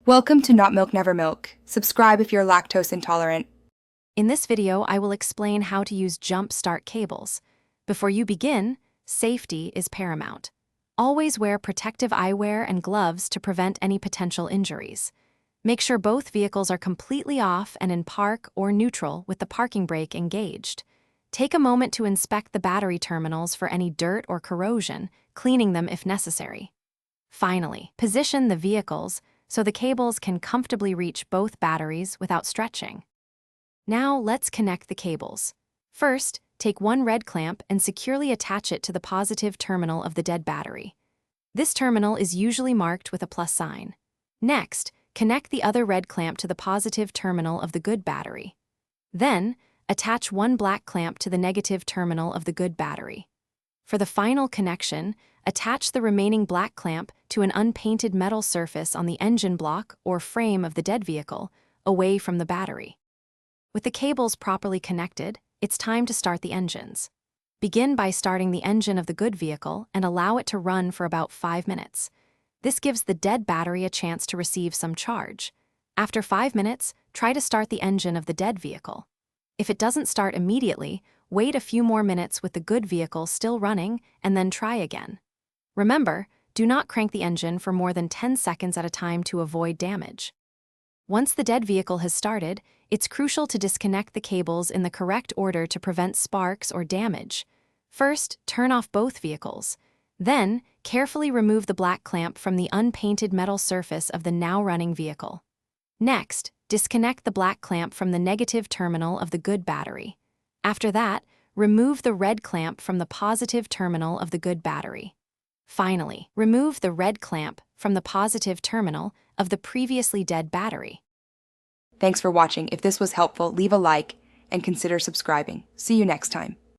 Welcome to Not Milk Never Milk. Subscribe if you're lactose intolerant. In this video, I will explain how to use jump start cables. Before you begin, safety is paramount. Always wear protective eyewear and gloves to prevent any potential injuries. Make sure both vehicles are completely off and in park or neutral with the parking brake engaged. Take a moment to inspect the battery terminals for any dirt or corrosion, cleaning them if necessary. Finally, position the vehicles so the cables can comfortably reach both batteries without stretching. Now let's connect the cables. First, take one red clamp and securely attach it to the positive terminal of the dead battery. This terminal is usually marked with a plus sign. Next, connect the other red clamp to the positive terminal of the good battery. Then, attach one black clamp to the negative terminal of the good battery. For the final connection, attach the remaining black clamp to an unpainted metal surface on the engine block or frame of the dead vehicle, away from the battery. With the cables properly connected, it's time to start the engines. Begin by starting the engine of the good vehicle and allow it to run for about 5 minutes. This gives the dead battery a chance to receive some charge. After 5 minutes, try to start the engine of the dead vehicle. If it doesn't start immediately, wait a few more minutes with the good vehicle still running and then try again. Remember, do not crank the engine for more than 10 seconds at a time to avoid damage. Once the dead vehicle has started, it's crucial to disconnect the cables in the correct order to prevent sparks or damage. First, turn off both vehicles. Then, carefully remove the black clamp from the unpainted metal surface of the now running vehicle. Next, disconnect the black clamp from the negative terminal of the good battery. After that, remove the red clamp from the positive terminal of the good battery. Finally, remove the red clamp from the positive terminal of the previously dead battery. Thanks for watching. If this was helpful, leave a like and consider subscribing. See you next time.